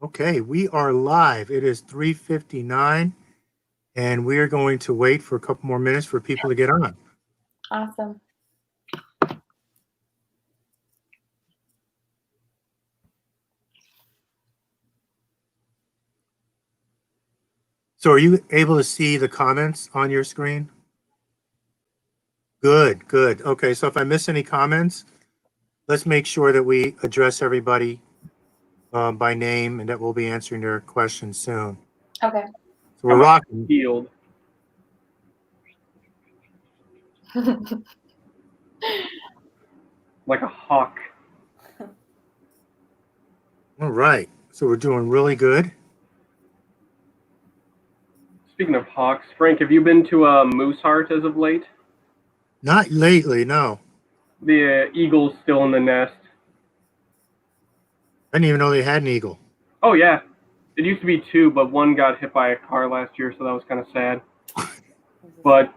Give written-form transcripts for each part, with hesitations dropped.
Okay, we are live. It is 3:59, and we are going to wait for a couple more minutes for people to get on. Awesome. So are you able to see the comments on your screen? Good, good. Okay, so if I miss any comments, let's make sure that we address everybody by name and that we'll be answering their questions soon. Okay. So we're rocking. Healed. Like a hawk. All right, so we're doing really good. Speaking of hawks, Frank, have you been to Mooseheart as of late? Not lately, no. The eagle's still in the nest. I didn't even know they had an eagle. Oh, yeah. It used to be two, but one got hit by a car last year, so that was kind of sad. But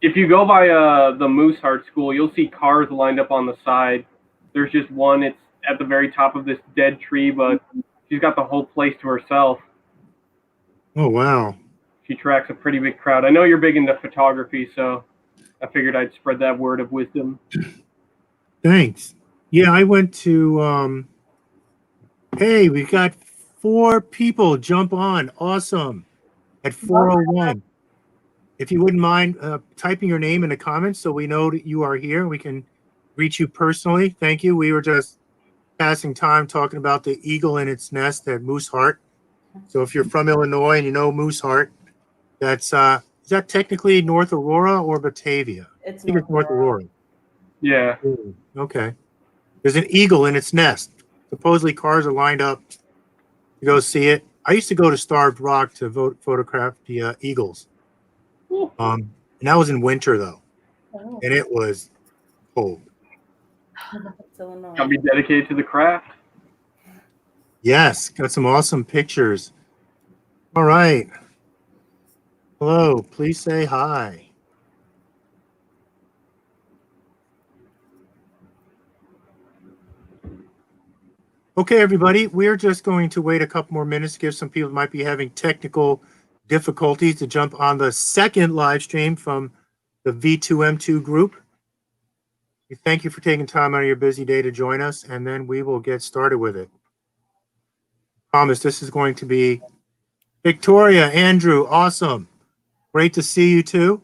if you go by the Mooseheart school, you'll see cars lined up on the side. There's just one. It's at the very top of this dead tree, but she's got the whole place to herself. Oh, wow. She tracks a pretty big crowd. I know you're big into photography, so I figured I'd spread that word of wisdom. Thanks. Yeah, I went to, hey, we got 4 people jump on. Awesome. At 4:01. If you wouldn't mind typing your name in the comments so we know that you are here, we can reach you personally. Thank you. We were just passing time talking about the eagle in its nest at Mooseheart. So if you're from Illinois and you know Mooseheart, that's is that technically North Aurora or Batavia? It's I think it's North Aurora. Yeah. Okay. There's an eagle in its nest. Supposedly cars are lined up to go see it. I used to go to Starved Rock to photograph the eagles. And that was in winter though, and it was cold. Gotta be dedicated to the craft. Yes, got some awesome pictures. All right. Hello, please say hi. Okay, everybody, we're just going to wait a couple more minutes, give some people who might be having technical difficulties to jump on the second live stream from the V2M2 Group. We thank you for taking time out of your busy day to join us, and then we will get started with it. Promise this is going to be Victoria, Andrew, awesome. Great to see you too.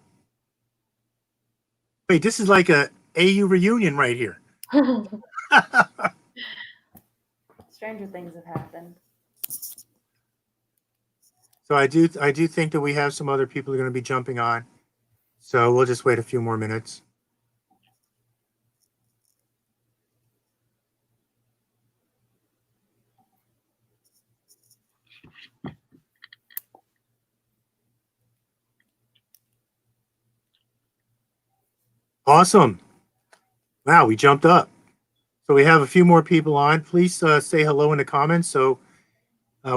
Wait, this is like a AU reunion right here. Stranger things have happened. So I do think that we have some other people who are going to be jumping on. So we'll just wait a few more minutes. Awesome. Wow, we jumped up. So we have a few more people on. Please say hello in the comments so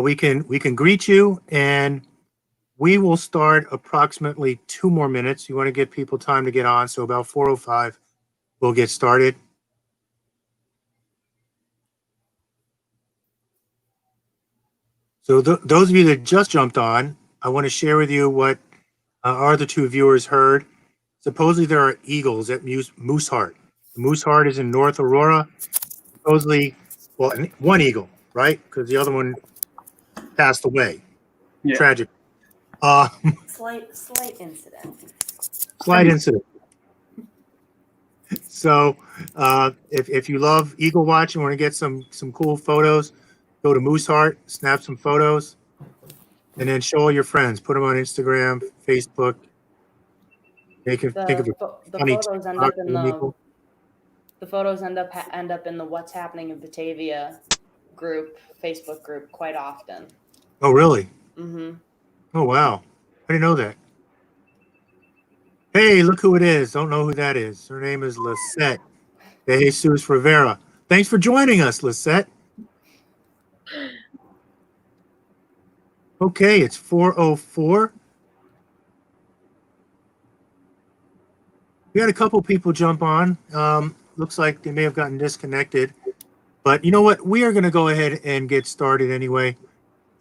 we can greet you, and we will start approximately 2 more minutes. You want to give people time to get on, so about 4:05 we'll get started. So those of you that just jumped on, I want to share with you what our other 2 viewers heard. Supposedly there are eagles at Mooseheart. Mooseheart is in North Aurora. Supposedly, well, one eagle, right? Because the other one passed away. Yeah. Tragic. Slight incident. Slight incident. So if you love eagle watch and want to get some cool photos, go to Mooseheart, snap some photos, and then show all your friends. Put them on Instagram, Facebook. They can think of The funny photos end up in the photos end up in the What's Happening in Batavia group, Facebook group, quite often. Oh, really? Mm-hmm. Oh, wow. I didn't know that. Hey, look who it is. Don't know who that is. Her name is Lisette de Jesus Rivera. Thanks for joining us, Lisette. Okay, it's 4:04. We had a couple people jump on. Looks like they may have gotten disconnected. But you know what? We are going to go ahead and get started anyway.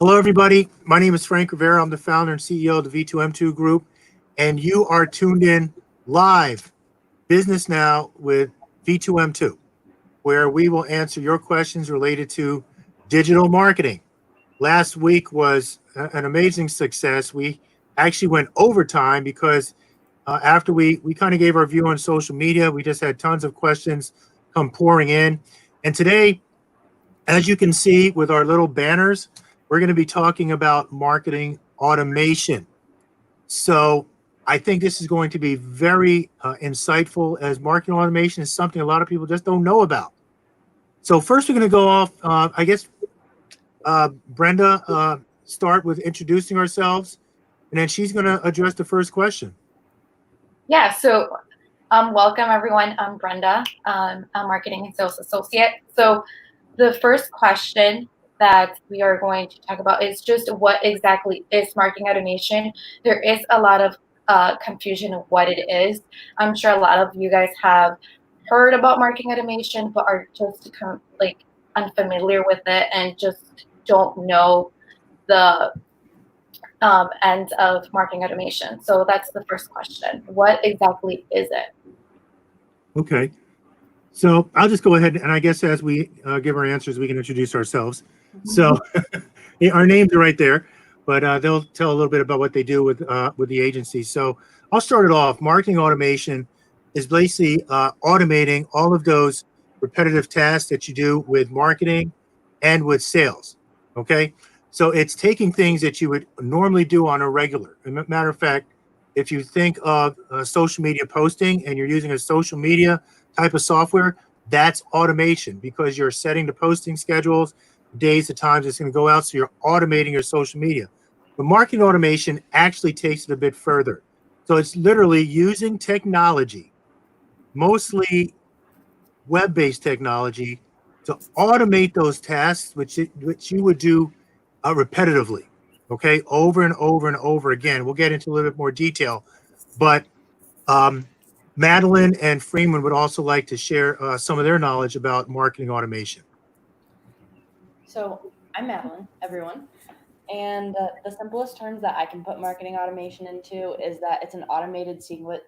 Hello, everybody. My name is Frank Rivera. I'm the founder and CEO of the V2M2 Group, and you are tuned in live Business Now with V2M2, where we will answer your questions related to digital marketing. Last week was an amazing success. We actually went overtime because after we kind of gave our view on social media, we just had tons of questions come pouring in. And today, as you can see with our little banners, we're going to be talking about marketing automation. So I think this is going to be very insightful, as marketing automation is something a lot of people just don't know about. So first we're going to go off, I guess, Brenda, start with introducing ourselves, and then she's going to address the first question. Yeah, so welcome everyone. I'm Brenda. I'm a marketing and sales associate. So the first question that we are going to talk about is just what exactly is marketing automation. There is a lot of confusion of what it is. I'm sure a lot of you guys have heard about marketing automation, but are just like unfamiliar with it and just don't know the end of marketing automation. So that's the first question. What exactly is it? Okay. So I'll just go ahead, and I guess as we give our answers, we can introduce ourselves. So our names are right there, but they'll tell a little bit about what they do with the agency. So I'll start it off. Marketing automation is basically automating all of those repetitive tasks that you do with marketing and with sales. Okay. So it's taking things that you would normally do on a regular. As a matter of fact, if you think of social media posting and you're using a social media type of software, that's automation, because you're setting the posting schedules, days, the times it's going to go out. So you're automating your social media. But marketing automation actually takes it a bit further. So it's literally using technology, mostly web-based technology, to automate those tasks which you would do repetitively, okay, over and over and over again. We'll get into a little bit more detail, but Madeline and Freeman would also like to share some of their knowledge about marketing automation. So I'm Madeline, everyone. And the simplest terms that I can put marketing automation into is that it's an automated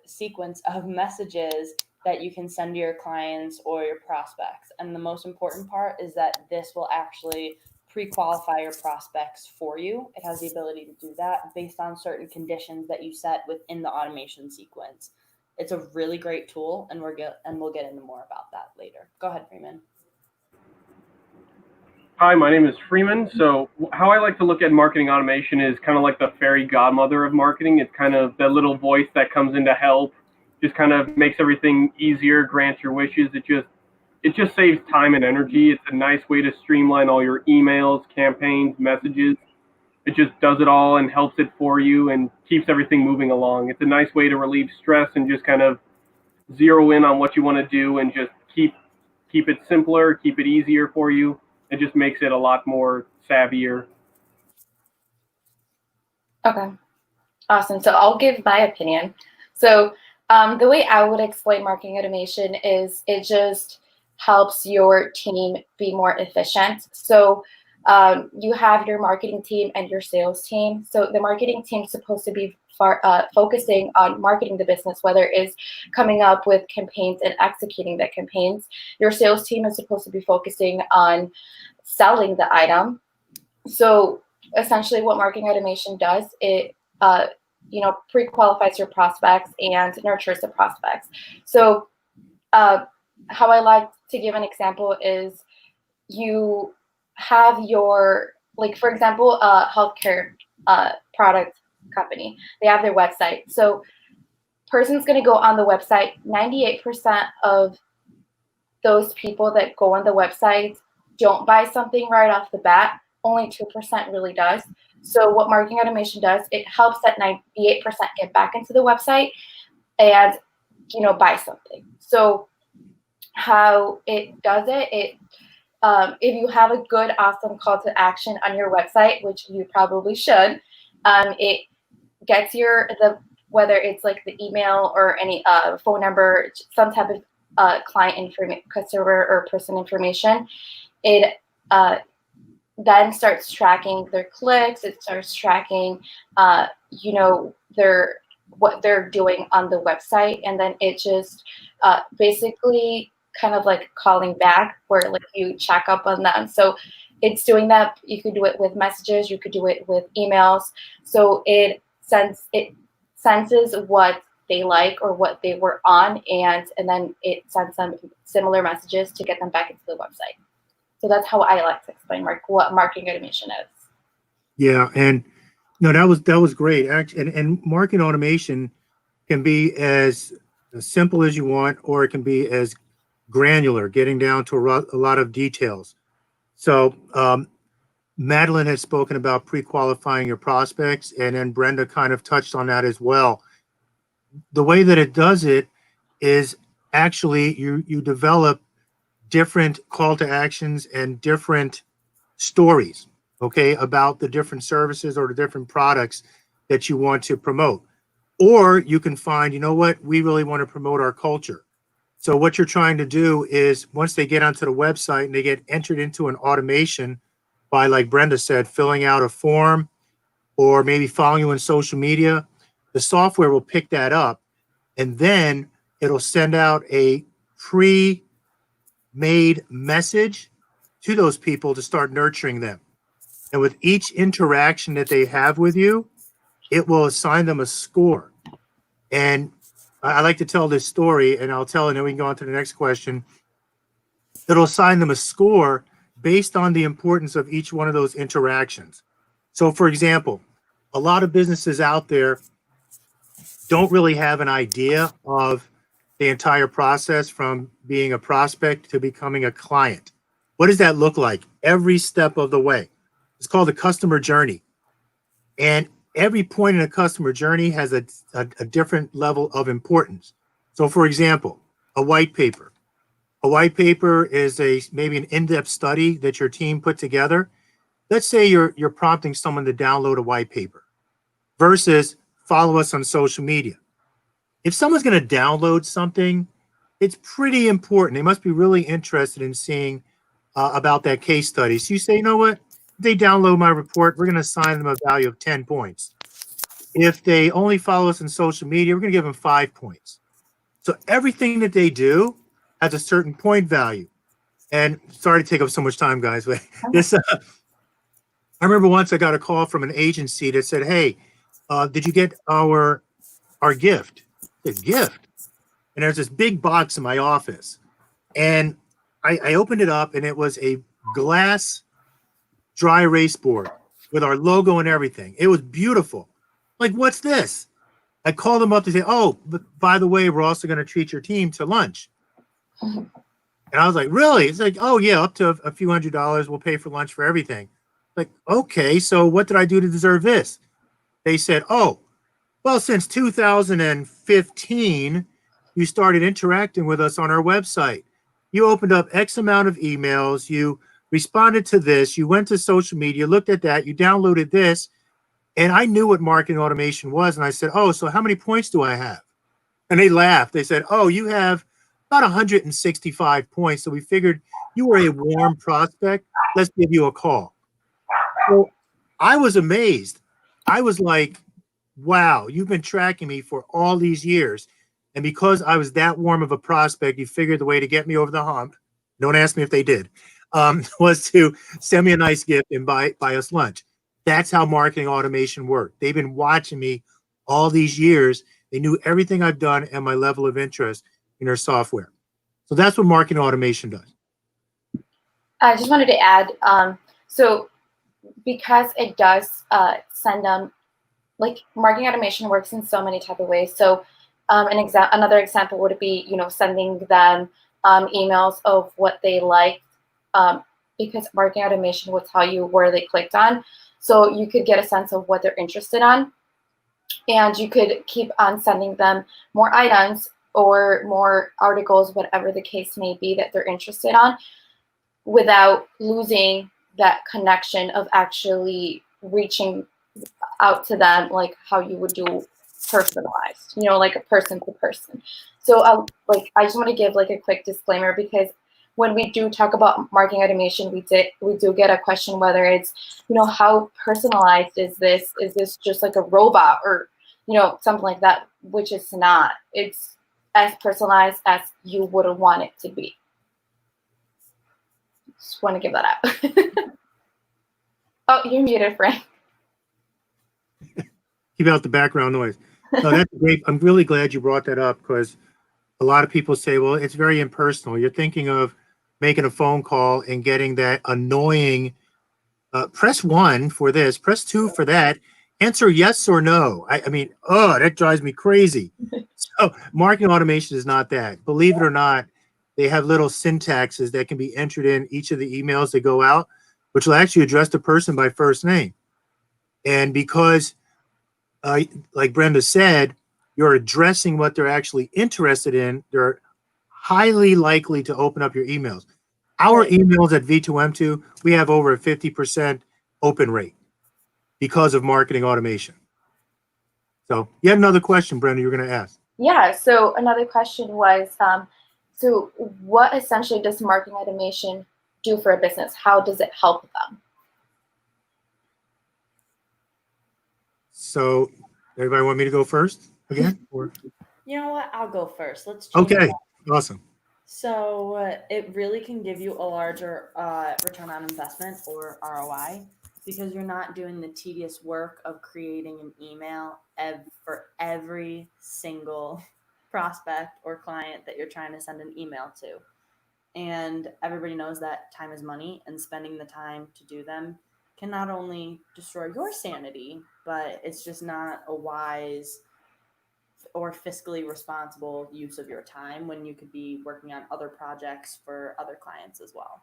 sequence of messages that you can send to your clients or your prospects. And the most important part is that this will actually pre-qualify your prospects for you. It has the ability to do that based on certain conditions that you set within the automation sequence. It's a really great tool, and we'll get into more about that later. Go ahead, Freeman. Hi, my name is Freeman. So how I like to look at marketing automation is kind of like the fairy godmother of marketing. It's kind of the little voice that comes in to help, just kind of makes everything easier, grants your wishes. It just saves time and energy. It's a nice way to streamline all your emails, campaigns, messages. It just does it all and helps it for you and keeps everything moving along. It's a nice way to relieve stress and just kind of zero in on what you want to do and just keep it simpler, keep it easier for you. It just makes it a lot more savvier. Okay, awesome. So I'll give my opinion. So the way I would explain marketing automation is it just helps your team be more efficient. So you have your marketing team and your sales team. So the marketing team is supposed to be focusing on marketing the business, whether it's coming up with campaigns and executing the campaigns. Your sales team is supposed to be focusing on selling the item. So essentially what marketing automation does, it pre-qualifies your prospects and nurtures the prospects. So how I like to give an example is you have your, like, for example, healthcare product company. They have their website. So person's going to go on the website. 98% of those people that go on the website don't buy something right off the bat. Only 2% really does. So what marketing automation does, it helps that 98% get back into the website and, buy something. So how it does it, if you have a good, awesome call to action on your website, which you probably should, it gets whether it's like the email or any phone number, some type of client information, customer or person information, it then starts tracking their clicks. It starts tracking, you know, what they're doing on the website, and then it just basically kind of like calling back, where like you check up on them. So it's doing that. You could do it with messages. You could do it with emails. So it senses what they like or what they were on, and then it sends them similar messages to get them back into the website. So that's how I like to explain what marketing automation is. Yeah, and no, that was great. Actually, and marketing automation can be as simple as you want, or it can be as granular, getting down to a lot of details. So Madeline has spoken about pre-qualifying your prospects, and then Brenda kind of touched on that as well. The way that it does it is actually you develop different call to actions and different stories, okay, about the different services or the different products that you want to promote. Or you can find, you know what, we really want to promote our culture. So what you're trying to do is once they get onto the website and they get entered into an automation by, like Brenda said, filling out a form or maybe following you on social media, the software will pick that up and then it'll send out a pre-made message to those people to start nurturing them. And with each interaction that they have with you, it will assign them a score. And I like to tell this story, and I'll tell it, and then we can go on to the next question. It'll assign them a score based on the importance of each one of those interactions. So, for example, a lot of businesses out there don't really have an idea of the entire process from being a prospect to becoming a client. What does that look like every step of the way? It's called the customer journey. And every point in a customer journey has a different level of importance. So for example, a white paper. A white paper is maybe an in-depth study that your team put together. Let's say you're prompting someone to download a white paper versus follow us on social media. If someone's going to download something, it's pretty important. They must be really interested in seeing about that case study. So you say, you know what? If they download my report, we're going to assign them a value of 10 points. If they only follow us on social media, we're going to give them 5 points. So everything that they do has a certain point value. And sorry to take up so much time, guys, but this, I remember once I got a call from an agency that said, hey, did you get our gift? The gift. And there's this big box in my office. And I opened it up and it was a glass dry erase board with our logo and everything. It was beautiful. Like, what's this? I called them up to say, oh, but by the way, we're also going to treat your team to lunch. And I was like, really? It's like, oh yeah, up to a few $100s. We'll pay for lunch for everything. Like, okay, so what did I do to deserve this? They said, oh, well, since 2015, you started interacting with us on our website. You opened up X amount of emails. You responded to this. You went to social media, looked at that. You downloaded this. And I knew what marketing automation was. And I said, oh, so how many points do I have? And they laughed. They said, oh, you have about 165 points. So we figured you were a warm prospect. Let's give you a call. So I was amazed. I was like, wow, you've been tracking me for all these years. And because I was that warm of a prospect, you figured the way to get me over the hump, don't ask me if they did, was to send me a nice gift and buy us lunch. That's how marketing automation worked. They've been watching me all these years. They knew everything I've done and my level of interest in their software. So that's what marketing automation does. I just wanted to add, so because it does send them, like marketing automation works in so many type of ways. So another example would be, sending them emails of what they like, because marketing automation will tell you where they clicked on. So you could get a sense of what they're interested on, and you could keep on sending them more items or more articles, whatever the case may be that they're interested on, without losing that connection of actually reaching out to them, like how you would do personalized, like a person to person. So I just want to give like a quick disclaimer, because when we do talk about marketing automation, we do get a question whether it's, how personalized is this? Is this just like a robot or, something like that, which it's not. It's as personalized as you would want it to be. Just want to give that out. Oh, you're muted, Frank. Keep out the background noise. No, that's great. I'm really glad you brought that up because a lot of people say, well, it's very impersonal. You're thinking of making a phone call and getting that annoying, press 1 for this, press 2 for that, answer yes or no. I mean, oh, that drives me crazy. So marketing automation is not that. Believe it or not, they have little syntaxes that can be entered in each of the emails that go out, which will actually address the person by first name. And because, like Brenda said, you're addressing what they're actually interested in, they're highly likely to open up your emails. Our emails at V2M2, we have over a 50% open rate because of marketing automation. So you had another question, Brenda, you were going to ask. Yeah, so another question was, so what essentially does marketing automation do for a business? How does it help them? So everybody want me to go first again? Or? You know what? I'll go first. Let's change Okay, it up. awesome. So it really can give you a larger return on investment, or ROI, because you're not doing the tedious work of creating an email for every single prospect or client that you're trying to send an email to. And everybody knows that time is money, and spending the time to do them can not only destroy your sanity, but it's just not a wise or fiscally responsible use of your time when you could be working on other projects for other clients as well.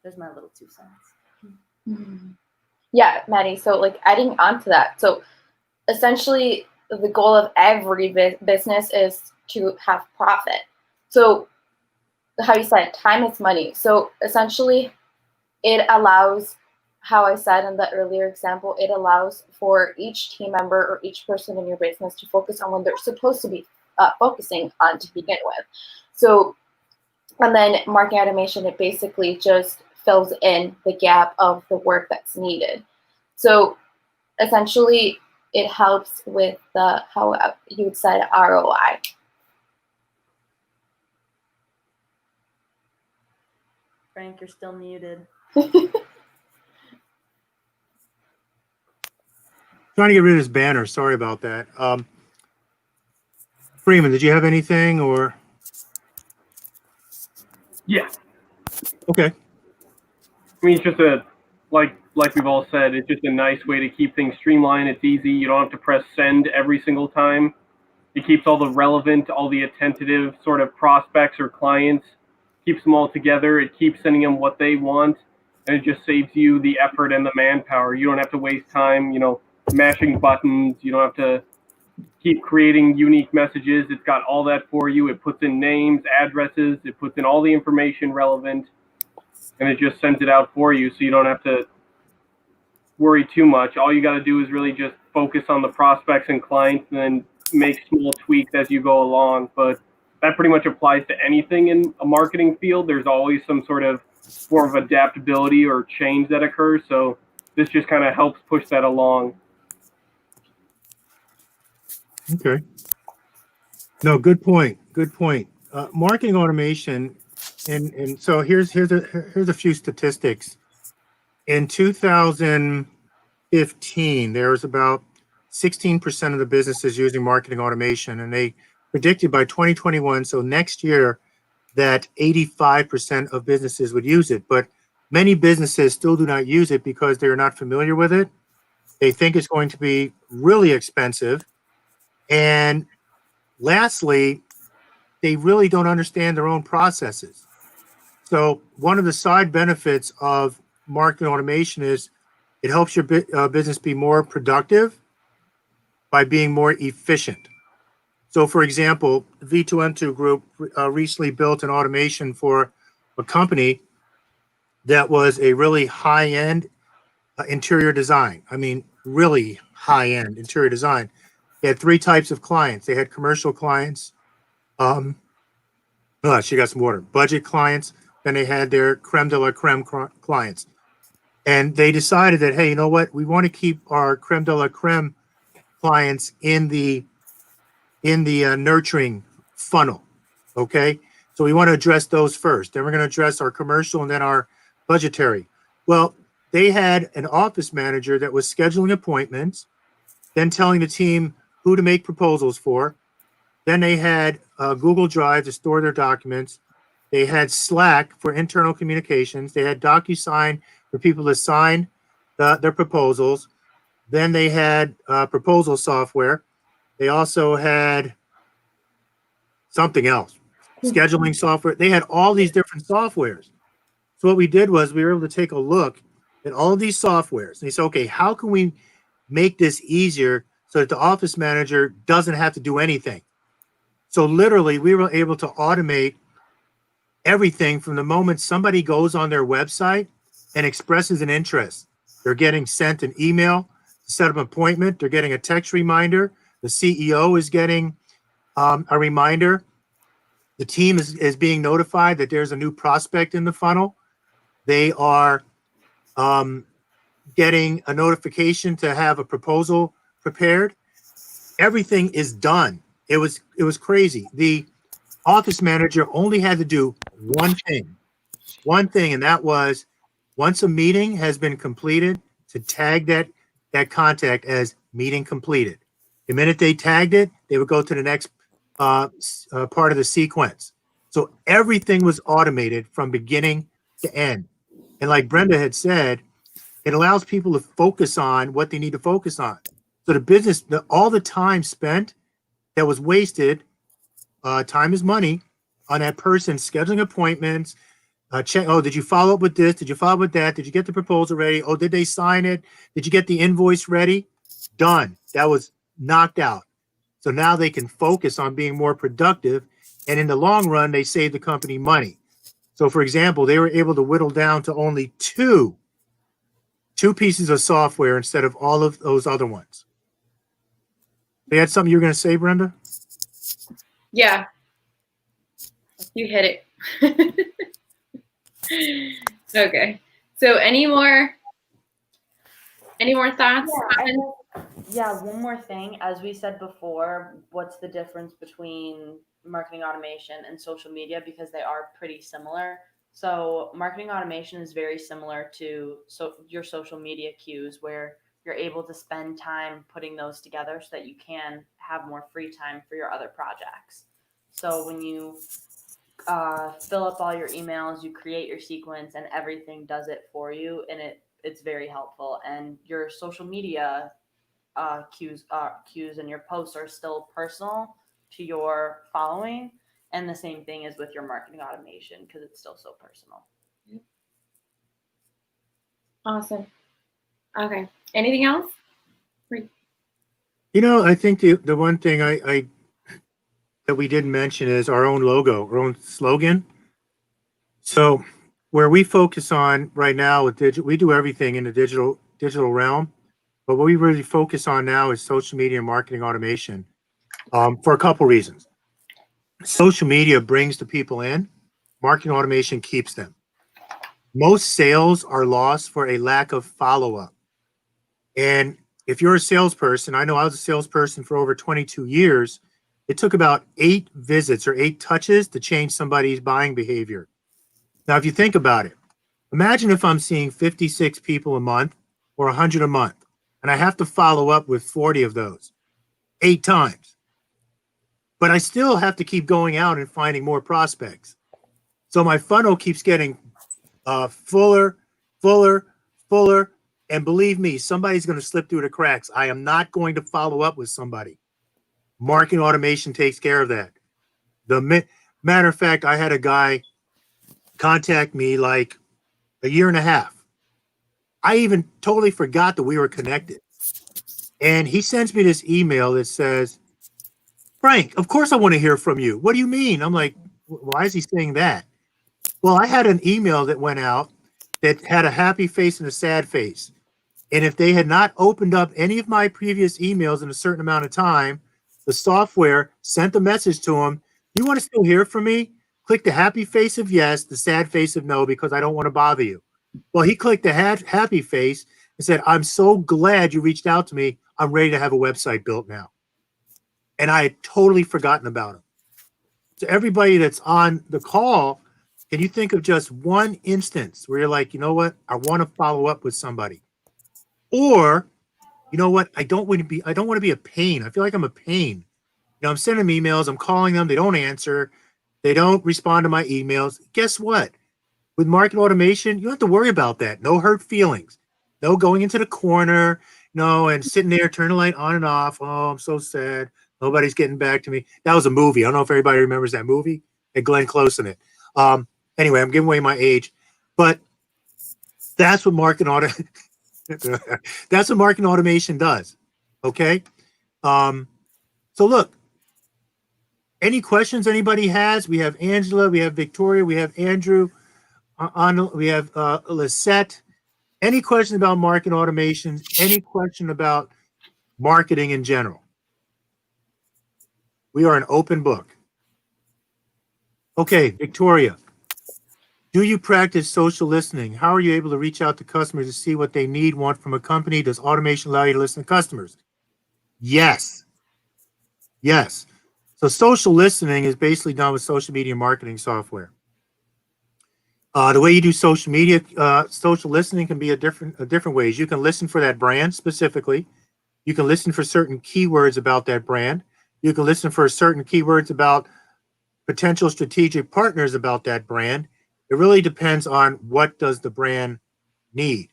There's my little 2 cents. Yeah, Maddie. So like adding on to that. So essentially the goal of every business is to have profit. So how you said, time is money. So essentially it allows, how I said in the earlier example, it allows for each team member or each person in your business to focus on what they're supposed to be focusing on to begin with. So, and then marketing automation, it basically just fills in the gap of the work that's needed. So essentially it helps with the, how you would say, ROI. Frank, you're still muted. Trying to get rid of this banner. Sorry about that. Freeman, did you have anything or? Yeah. Okay. I mean, it's just like we've all said, it's just a nice way to keep things streamlined. It's easy. You don't have to press send every single time. It keeps all the relevant, all the attentive sort of prospects or clients, keeps them all together. It keeps sending them what they want, and it just saves you the effort and the manpower. You don't have to waste time, mashing buttons. You don't have to keep creating unique messages. It's got all that for you. It puts in names, addresses. It puts in all the information relevant, and it just sends it out for you, so you don't have to worry too much. All you got to do is really just focus on the prospects and clients, and then make small tweaks as you go along. But that pretty much applies to anything in a marketing field. There's always some sort of form of adaptability or change that occurs. So this just kind of helps push that along. Okay. No, good point. Good point. Marketing automation, and so here's a few statistics. In 2015, there was about 16% of the businesses using marketing automation, and they predicted by 2021, so next year, that 85% of businesses would use it. But many businesses still do not use it because they're not familiar with it. They think it's going to be really expensive. And lastly, they really don't understand their own processes. So one of the side benefits of marketing automation is it helps your business be more productive by being more efficient. So for example, V2M2 Group recently built an automation for a company that was a really high-end interior design. I mean, really high-end interior design. They had 3 types of clients. They had commercial clients, She got some water. Budget clients. Then they had their creme de la creme clients. And they decided that, hey, you know what? We want to keep our creme de la creme clients in the nurturing funnel. Okay. So we want to address those first. Then we're going to address our commercial and then our budgetary. Well, they had an office manager that was scheduling appointments, then telling the team who to make proposals for. Then they had Google Drive to store their documents. They had Slack for internal communications. They had DocuSign for people to sign their proposals. Then they had proposal software. They also had something else, scheduling software. They had all these different softwares. So what we did was we were able to take a look at all of these softwares. And they said, okay, how can we make this easier so that the office manager doesn't have to do anything? So literally, we were able to automate everything from the moment somebody goes on their website and expresses an interest. They're getting sent an email to set up an appointment. They're getting a text reminder. The CEO is getting a reminder. The team is being notified that there's a new prospect in the funnel. They are getting a notification to have a proposal prepared. Everything is done. It was crazy. The office manager only had to do one thing, and that was once a meeting has been completed, to tag that contact as meeting completed. The minute they tagged it, they would go to the next part of the sequence. So everything was automated from beginning to end. And like Brenda had said, it allows people to focus on what they need to focus on. So the business, all the time spent that was wasted, time is money, on that person scheduling appointments, check, oh, did you follow up with this? Did you follow up with that? Did you get the proposal ready? Oh, did they sign it? Did you get the invoice ready? Done. That was knocked out. So now they can focus on being more productive. And in the long run, they save the company money. So for example, they were able to whittle down to only two pieces of software instead of all of those other ones. They had something you were going to say, Brenda? Yeah, you hit it. Okay. So any more thoughts? Yeah, one more thing. As we said before, what's the difference between marketing automation and social media? Because they are pretty similar. So marketing automation is very similar to your social media cues, where you're able to spend time putting those together so that you can have more free time for your other projects. So when you fill up all your emails, you create your sequence, and everything does it for you, and it's very helpful. And your social media cues and your posts are still personal to your following, and the same thing is with your marketing automation, because it's still so personal. Awesome. Okay. Anything else? You know, I think the one thing I that we didn't mention is our own logo, our own slogan. So where we focus on right now with digital, we do everything in the digital realm, but what we really focus on now is social media and marketing automation, for a couple reasons. Social media brings the people in, marketing automation keeps them. Most sales are lost for a lack of follow-up. And if you're a salesperson, I know I was a salesperson for over 22 years. It took about 8 visits or 8 touches to change somebody's buying behavior. Now, if you think about it, imagine if I'm seeing 56 people a month or 100 a month, and I have to follow up with 40 of those 8 times. But I still have to keep going out and finding more prospects. So my funnel keeps getting fuller, and believe me, somebody's going to slip through the cracks. I am not going to follow up with somebody. Marketing automation takes care of that. Matter of fact, I had a guy contact me like a year and a half. I even totally forgot that we were connected. And he sends me this email that says, Frank, of course I want to hear from you. What do you mean? I'm like, why is he saying that? Well, I had an email that went out that had a happy face and a sad face. And if they had not opened up any of my previous emails in a certain amount of time, the software sent a message to him. You want to still hear from me? Click the happy face of yes, the sad face of no, because I don't want to bother you. Well, he clicked the happy face and said, I'm so glad you reached out to me. I'm ready to have a website built now. And I had totally forgotten about him. So everybody that's on the call, can you think of just one instance where you're like, you know what? I want to follow up with somebody. Or, you know what? I don't want to be a pain. I feel like I'm a pain. You know, I'm sending them emails, I'm calling them, they don't answer, they don't respond to my emails. Guess what? With market automation, you don't have to worry about that. No hurt feelings. No going into the corner, no, and sitting there, turning the light on and off. Oh, I'm so sad. Nobody's getting back to me. That was a movie. I don't know if everybody remembers that movie. Had Glenn Close in it. Anyway, I'm giving away my age, but that's what that's what marketing automation does. Okay. So look, any questions anybody has? We have Angela, we have Victoria, we have Andrew, we have Lisette. Any questions about marketing automation? Any question about marketing in general? We are an open book. Okay, Victoria, do you practice social listening? How are you able to reach out to customers to see what they need, want from a company? Does automation allow you to listen to customers? Yes. Yes. So social listening is basically done with social media marketing software. The way you do social media, social listening can be a different ways. You can listen for that brand specifically. You can listen for certain keywords about that brand. You can listen for certain keywords about potential strategic partners about that brand. It really depends on what does the brand need.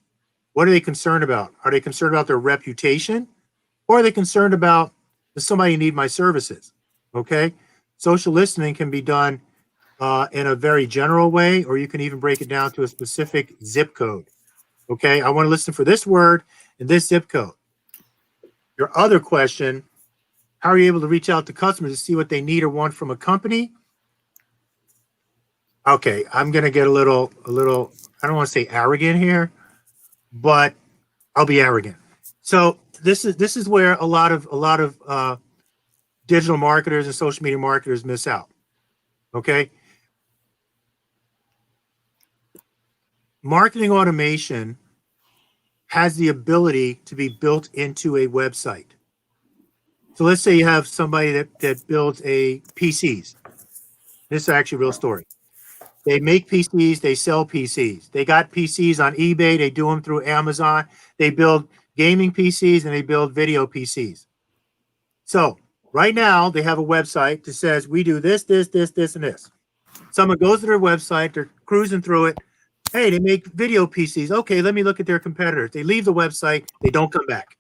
What are they concerned about? Are they concerned about their reputation? Or are they concerned about, does somebody need my services? Okay. Social listening can be done in a very general way, or you can even break it down to a specific zip code. Okay, I want to listen for this word and this zip code. Your other question, how are you able to reach out to customers to see what they need or want from a company? Okay, I'm going to get a little, I don't want to say arrogant here, but I'll be arrogant. So this is where a lot of digital marketers and social media marketers miss out. Okay. Marketing automation has the ability to be built into a website. So let's say you have somebody that builds a PCs. This is actually a real story. They make PCs, they sell PCs. They got PCs on eBay, they do them through Amazon. They build gaming PCs and they build video PCs. So right now they have a website that says we do this, and this. Someone goes to their website, they're cruising through it. Hey, they make video PCs. Okay, let me look at their competitors. They leave the website, they don't come back.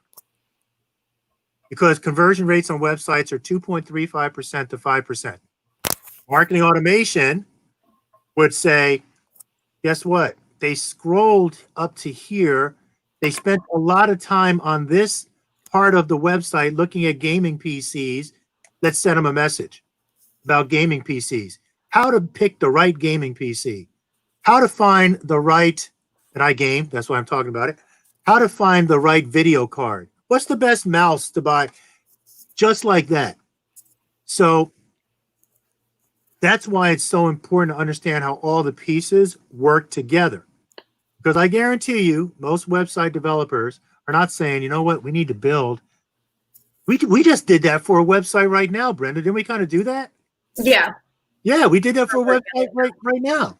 Because conversion rates on websites are 2.35% to 5%. Marketing automation would say, guess what? They scrolled up to here. They spent a lot of time on this part of the website looking at gaming PCs. Let's send them a message about gaming PCs. How to pick the right gaming PC. How to find the right, and I game, that's why I'm talking about it. How to find the right video card. What's the best mouse to buy? Just like that. So that's why it's so important to understand how all the pieces work together. Because I guarantee you, most website developers are not saying, you know what, we need to build. We just did that for a website right now, Brenda. Didn't we kind of do that? Yeah. Yeah, we did that for a website right now.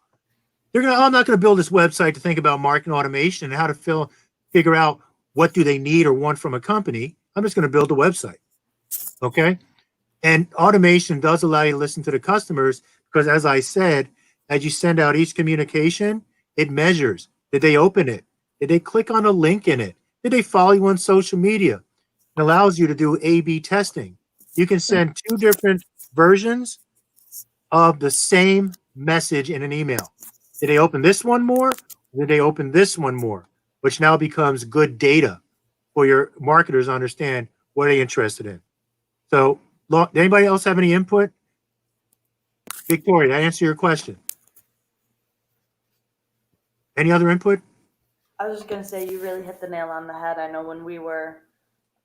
They're gonna, oh, I'm not gonna build this website to think about marketing automation and how to figure out what do they need or want from a company. I'm just gonna build a website. Okay. And automation does allow you to listen to the customers because, as I said, as you send out each communication, it measures. Did they open it? Did they click on a link in it? Did they follow you on social media? It allows you to do A/B testing. You can send two different versions of the same message in an email. Did they open this one more? Did they open this one more? Which now becomes good data for your marketers to understand what are they interested in. So, anybody else have any input? Victoria, did I answer your question? Any other input? I was just going to say, you really hit the nail on the head. I know when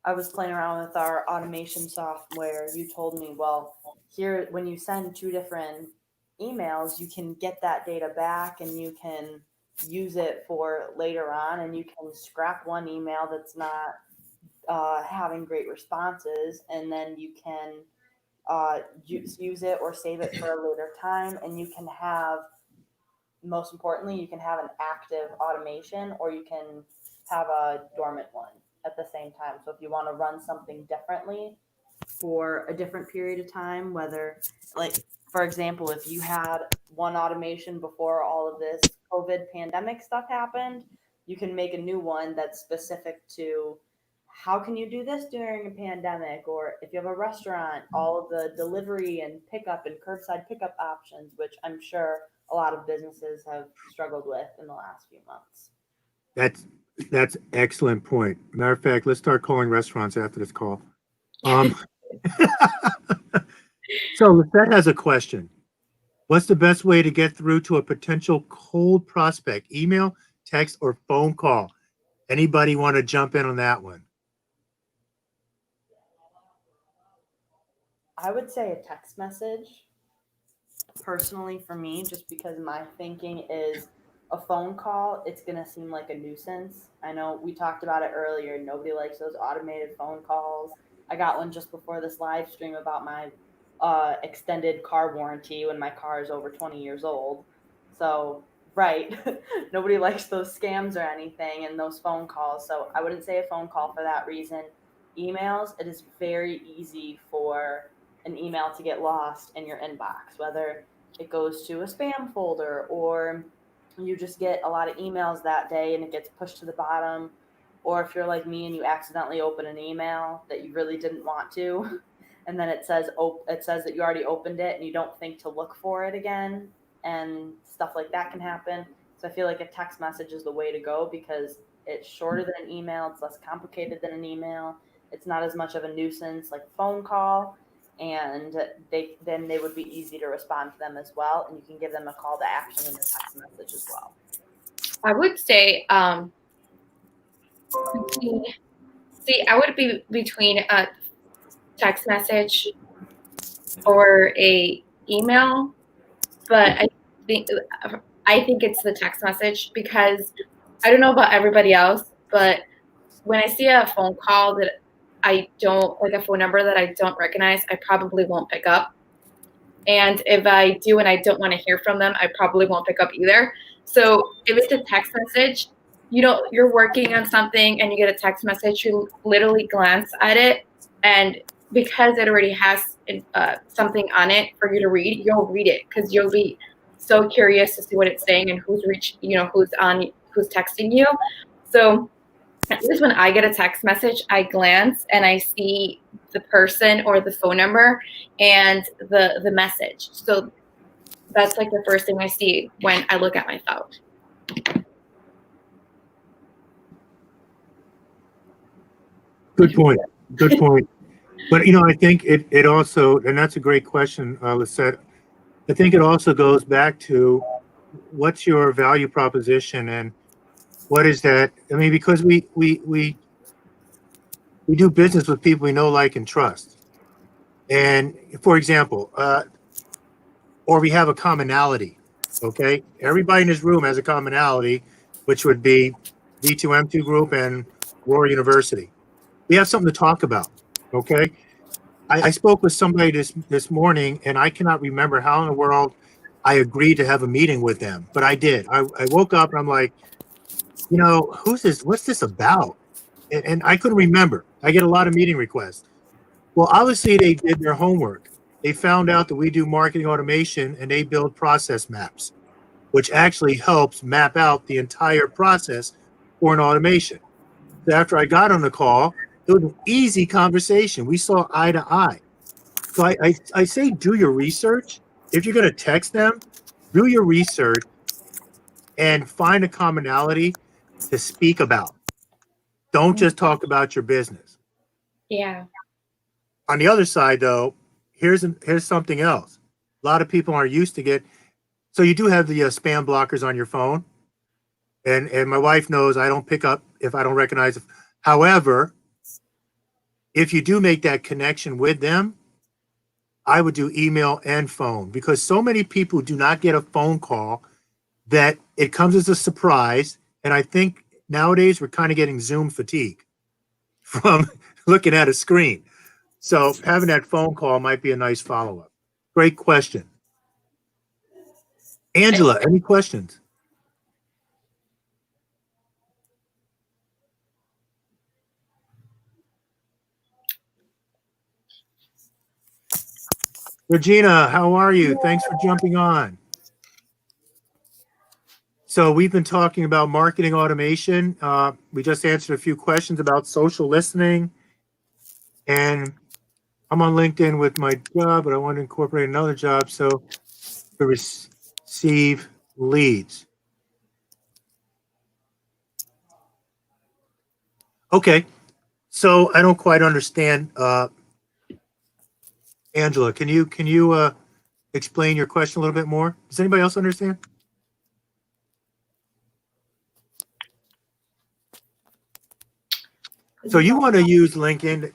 I was playing around with our automation software, you told me, well, here, when you send two different emails, you can get that data back and you can use it for later on, and you can scrap one email that's not having great responses, and then you can use it or save it for a later time, and you can have, most importantly, you can have an active automation, or you can have a dormant one at the same time. So if you want to run something differently for a different period of time, whether, like, for example, if you had one automation before all of this COVID pandemic stuff happened, you can make a new one that's specific to how can you do this during a pandemic, or if you have a restaurant, all of the delivery and pickup and curbside pickup options, which I'm sure a lot of businesses have struggled with in the last few months. That's excellent point. Matter of fact, let's start calling restaurants after this call. So Lisette has a question. What's the best way to get through to a potential cold prospect? Email, text, or phone call? Anybody want to jump in on that one? I would say a text message, personally, for me, just because my thinking is a phone call, it's going to seem like a nuisance. I know we talked about it earlier. Nobody likes those automated phone calls. I got one just before this live stream about my extended car warranty when my car is over 20 years old. So, right, nobody likes those scams or anything and those phone calls. So I wouldn't say a phone call for that reason. Emails, it is very easy for an email to get lost in your inbox, whether it goes to a spam folder or you just get a lot of emails that day and it gets pushed to the bottom. Or if you're like me and you accidentally open an email that you really didn't want to, and then it says that you already opened it and you don't think to look for it again, and stuff like that can happen. So I feel like a text message is the way to go because it's shorter than an email, it's less complicated than an email, it's not as much of a nuisance like a phone call, and they would be easy to respond to them as well, and you can give them a call to action in your text message as well. I would say I would be between a text message or a email, but I think it's the text message because I don't know about everybody else, but when I see a phone call that I don't like, a phone number that I don't recognize, I probably won't pick up. And if I do and I don't want to hear from them, I probably won't pick up either. So if it's a text message, you're working on something and you get a text message, you literally glance at it, and because it already has something on it for you to read, you'll read it because you'll be so curious to see what it's saying and who's texting you. So at least when I get a text message, I glance and I see the person or the phone number and the message. So that's like the first thing I see when I look at my phone. Good point. Good point. But, I think it also, and that's a great question, Lisette. I think it also goes back to what's your value proposition and what is that? I mean, because we do business with people we know, like, and trust. And for example, or we have a commonality, okay? Everybody in this room has a commonality, which would be V2M2 Group and Roar University. We have something to talk about, okay? I spoke with somebody this morning, and I cannot remember how in the world I agreed to have a meeting with them, but I did. I woke up and I'm like, who's this? What's this about? And I couldn't remember. I get a lot of meeting requests. Well, obviously they did their homework. They found out that we do marketing automation and they build process maps, which actually helps map out the entire process for an automation. So after I got on the call, it was an easy conversation. We saw eye to eye. So I say do your research. If you're going to text them, do your research and find a commonality to speak about. Don't just talk about your business. Yeah. On the other side, though, here's something else. A lot of people aren't used to get. So you do have the spam blockers on your phone, and my wife knows I don't pick up if I don't recognize it. However, if you do make that connection with them, I would do email and phone, because so many people do not get a phone call that it comes as a surprise. And I think nowadays we're kind of getting Zoom fatigue from looking at a screen. So having that phone call might be a nice follow-up. Great question. Angela, any questions? Regina, how are you? Thanks for jumping on. So we've been talking about marketing automation. We just answered a few questions about social listening. And I'm on LinkedIn with my job, but I want to incorporate another job so to receive leads. Okay, so I don't quite understand. Angela, can you explain your question a little bit more? Does anybody else understand? So you want to use LinkedIn.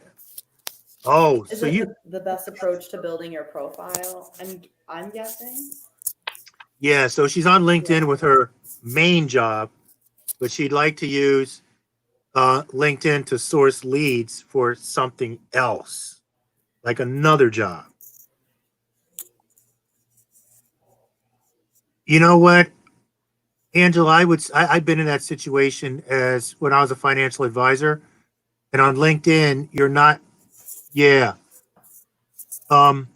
Oh, Is so it you, the best approach to building your profile? I'm guessing. yeah, so she's on LinkedIn with her main job, but she'd like to use LinkedIn to source leads for something else, like another job. You know what, Angela, I've been in that situation as when I was a financial advisor, and on LinkedIn, you're not, yeah. On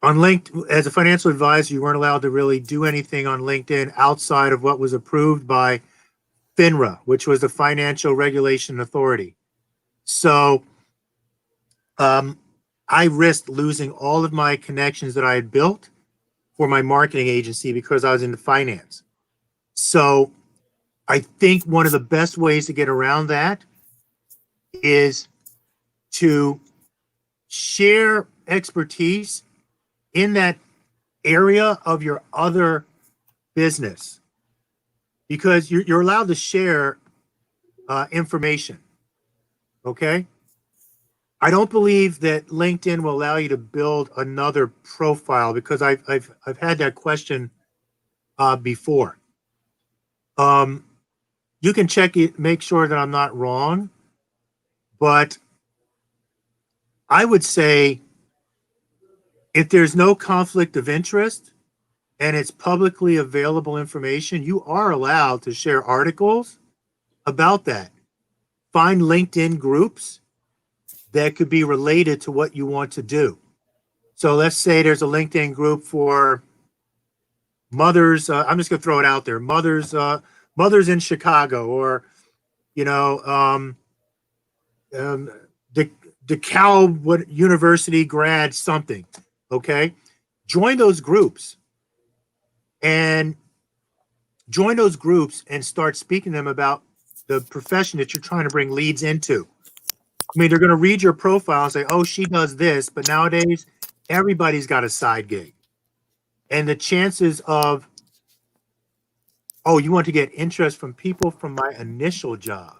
LinkedIn, as a financial advisor, you weren't allowed to really do anything on LinkedIn outside of what was approved by FINRA, which was the Financial Regulation Authority. So I risked losing all of my connections that I had built for my marketing agency because I was into finance. So I think one of the best ways to get around that is to share expertise in that area of your other business, because you're allowed to share information. Okay. I don't believe that LinkedIn will allow you to build another profile, because I've had that question before. You can check it, make sure that I'm not wrong, but I would say if there's no conflict of interest and it's publicly available information, you are allowed to share articles about that. Find LinkedIn groups that could be related to what you want to do. So let's say there's a LinkedIn group for mothers. I'm just going to throw it out there. Mothers in Chicago, or, you know, DeKalb University grad something. Okay. Join those groups and start speaking to them about the profession that you're trying to bring leads into. I mean, they're going to read your profile and say, oh, she does this, but nowadays everybody's got a side gig. And the chances of, oh, you want to get interest from people from my initial job.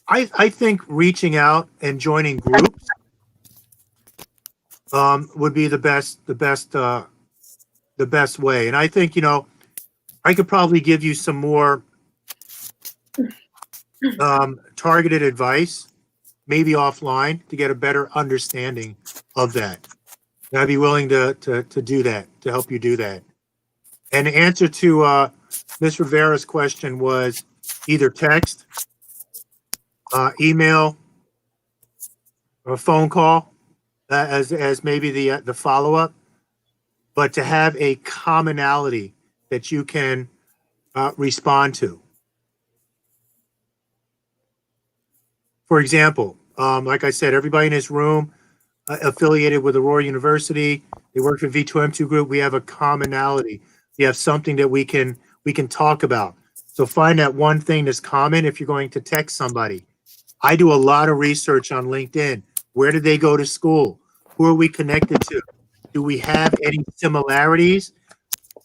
I think reaching out and joining groups would be the best way. And I think, you know, I could probably give you some more targeted advice, maybe offline, to get a better understanding of that. And I'd be willing to do that, to help you do that. And the answer to Ms. Rivera's question was either text, email, or phone call as maybe the follow-up, but to have a commonality that you can respond to. For example, like I said, everybody in this room affiliated with Aurora University, they work for V2M2 Group. We have a commonality. We have something that we can talk about. So find that one thing that's common if you're going to text somebody. I do a lot of research on LinkedIn. Where did they go to school? Who are we connected to? Do we have any similarities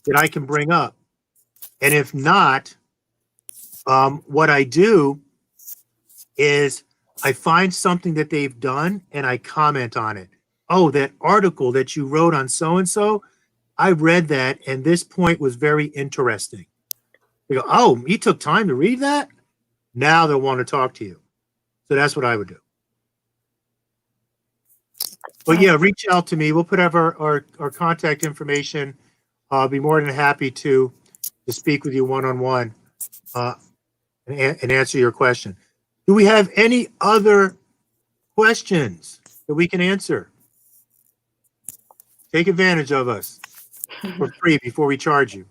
that I can bring up? And if not, what I do is I find something that they've done and I comment on it. Oh, that article that you wrote on so-and-so, I read that and this point was very interesting. They go, oh, you took time to read that? Now they'll want to talk to you. So that's what I would do. But yeah, reach out to me. We'll put up our contact information. I'll be more than happy to speak with you one-on-one and answer your question. Do we have any other questions that we can answer? Take advantage of us for free before we charge you.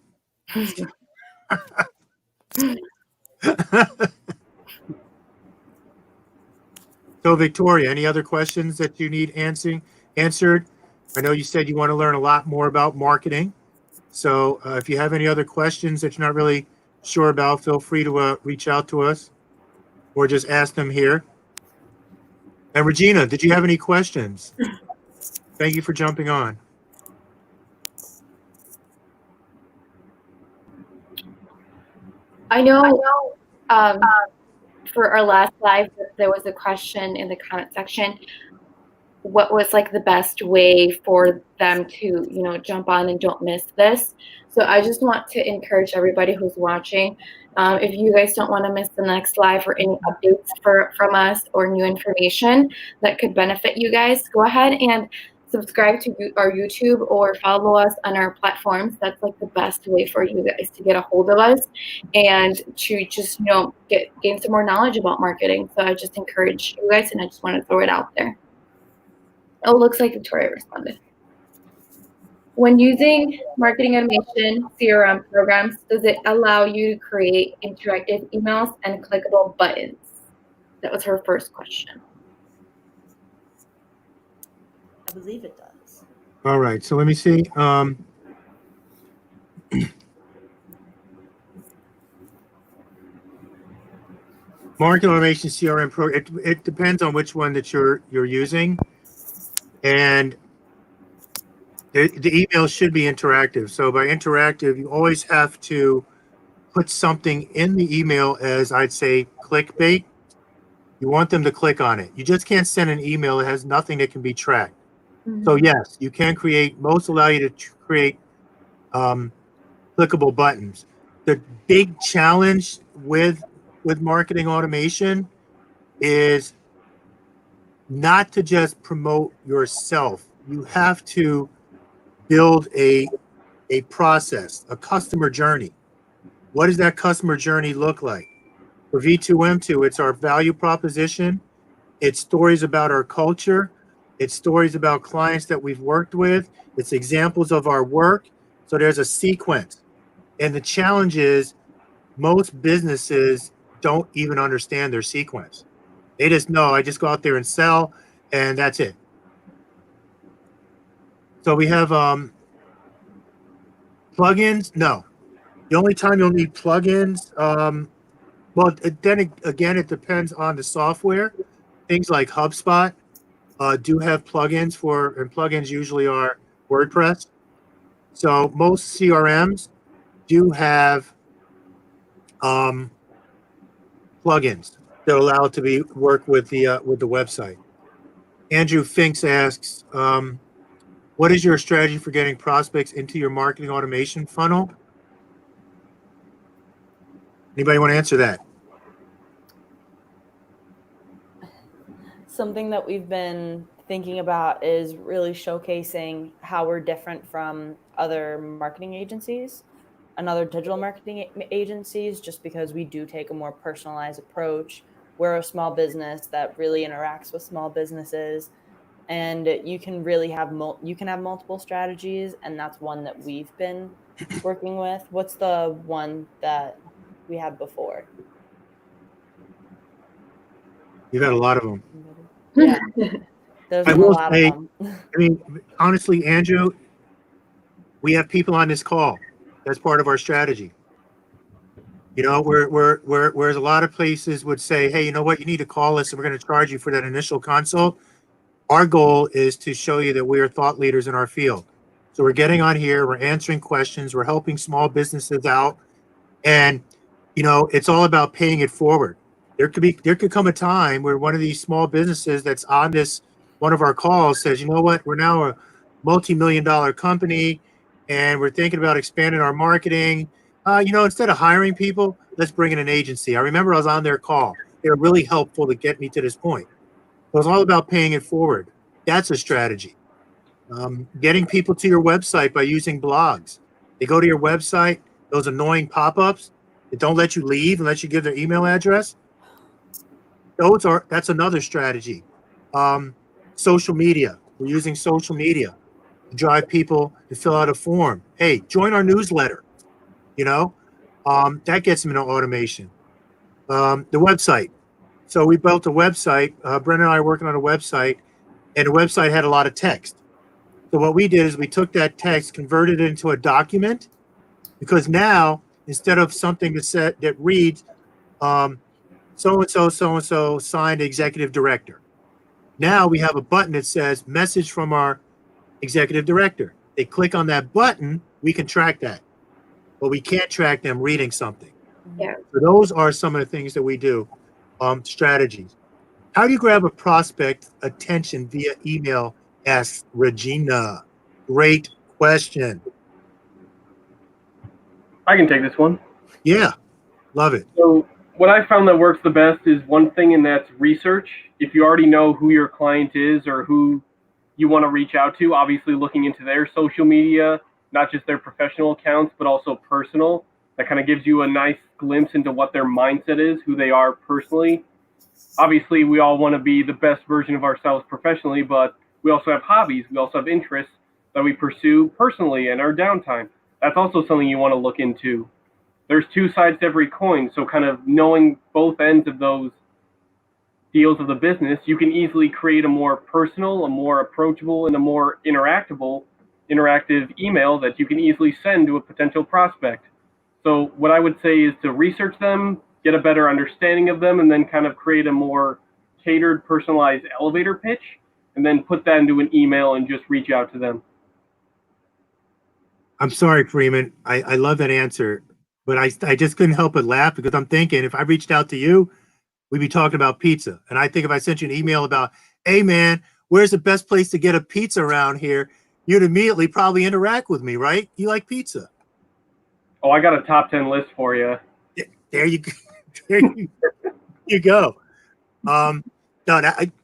So Victoria, any other questions that you need answered? I know you said you want to learn a lot more about marketing. So if you have any other questions that you're not really sure about, feel free to reach out to us or just ask them here. And Regina, did you have any questions? Thank you for jumping on. I know for our last live, there was a question in the comment section. What was like the best way for them to, jump on and don't miss this? So I just want to encourage everybody who's watching, if you guys don't want to miss the next live or any updates from us or new information that could benefit you guys, go ahead and subscribe to our YouTube or follow us on our platforms. That's like the best way for you guys to get a hold of us and to just, gain some more knowledge about marketing. So I just encourage you guys, and I just want to throw it out there. Oh, looks like Victoria responded. When using marketing automation CRM programs, does it allow you to create interactive emails and clickable buttons? That was her first question. I believe it does. All right, so let me see. Marketing automation CRM program. It depends on which one that you're using, and the email should be interactive. So by interactive, you always have to put something in the email as, I'd say, clickbait. You want them to click on it. You just can't send an email that has nothing that can be tracked. Mm-hmm. So yes, you can create, most allow you to create clickable buttons. The big challenge with marketing automation is not to just promote yourself. You have to build a process, a customer journey. What does that customer journey look like? For V2M2, it's our value proposition. It's stories about our culture. It's stories about clients that we've worked with. It's examples of our work. So there's a sequence. And the challenge is most businesses don't even understand their sequence. They just know, I just go out there and sell, and that's it. So we have plugins. No, the only time you'll need plugins, well, then again, it depends on the software. Things like HubSpot do have plugins and plugins usually are WordPress. So most CRMs do have plugins that allow it to work with the website. Andrew Finks asks, what is your strategy for getting prospects into your marketing automation funnel? Anybody want to answer that? Something that we've been thinking about is really showcasing how we're different from other marketing agencies and other digital marketing agencies, just because we do take a more personalized approach. We're a small business that really interacts with small businesses, and you can really have multiple strategies, and that's one that we've been working with. What's the one that we had before? You've had a lot of them. Yeah, there's a lot of them. I mean, honestly, Andrew, we have people on this call. That's part of our strategy. You know, whereas a lot of places would say, hey, you know what, you need to call us and we're going to charge you for that initial consult. Our goal is to show you that we are thought leaders in our field. So we're getting on here, we're answering questions, we're helping small businesses out. And, you know, it's all about paying it forward. there could come a time where one of these small businesses that's on this one of our calls says, you know what, we're now a multi-million-dollar company and we're thinking about expanding our marketing. Instead of hiring people, let's bring in an agency. I remember I was on their call. They were really helpful to get me to this point. It was all about paying it forward. That's a strategy. Getting people to your website by using blogs. They go to your website, those annoying pop-ups that don't let you leave unless you give their email address. That's another strategy. Social media. We're using social media to drive people to fill out a form. Hey, join our newsletter. That gets them into automation. The website. So we built a website. Brendan and I are working on a website, and the website had a lot of text. So what we did is we took that text, converted it into a document, because now instead of something that reads, so-and-so signed executive director. Now we have a button that says message from our executive director. They click on that button, we can track that. But we can't track them reading something. Yeah. So those are some of the things that we do, strategies. How do you grab a prospect attention via email? Asks Regina. Great question. I can take this one. Yeah, love it. So what I found that works the best is one thing, and that's research. If you already know who your client is or who you want to reach out to, obviously looking into their social media, not just their professional accounts, but also personal. That kind of gives you a nice glimpse into what their mindset is, who they are personally. Obviously, we all want to be the best version of ourselves professionally, but we also have hobbies. We also have interests that we pursue personally in our downtime. That's also something you want to look into. There's two sides to every coin, so kind of knowing both ends of those deals of the business, you can easily create a more personal, a more approachable, and a more interactive email that you can easily send to a potential prospect. So what I would say is to research them, get a better understanding of them, and then kind of create a more catered, personalized elevator pitch, and then put that into an email and just reach out to them. I'm sorry, Freeman. I love that answer, but I just couldn't help but laugh because I'm thinking if I reached out to you, we'd be talking about pizza. And I think if I sent you an email about, hey man, where's the best place to get a pizza around here? You'd immediately probably interact with me, right? You like pizza. Oh, I got a top 10 list for you. There you go. There you go.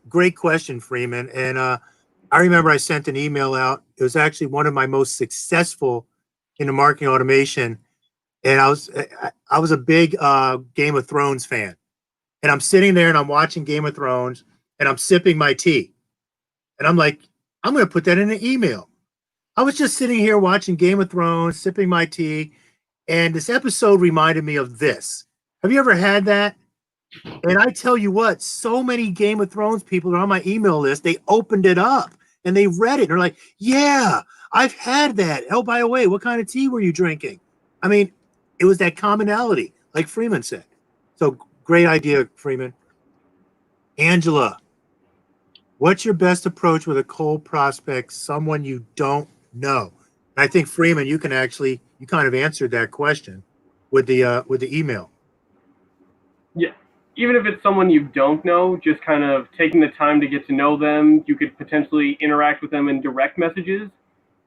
Great question, Freeman. And I remember I sent an email out. It was actually one of my most successful in the marketing automation. And I was a big Game of Thrones fan. And I'm sitting there and I'm watching Game of Thrones and I'm sipping my tea. And I'm like, I'm going to put that in an email. I was just sitting here watching Game of Thrones, sipping my tea. And this episode reminded me of this. Have you ever had that? And I tell you what, so many Game of Thrones people are on my email list. They opened it up and they read it. And they're like, yeah, I've had that. Oh, by the way, what kind of tea were you drinking? I mean, it was that commonality, like Freeman said. So great idea, Freeman. Angela, what's your best approach with a cold prospect, someone you don't know? And I think, Freeman, you kind of answered that question with the email. Yeah. Even if it's someone you don't know, just kind of taking the time to get to know them, you could potentially interact with them in direct messages,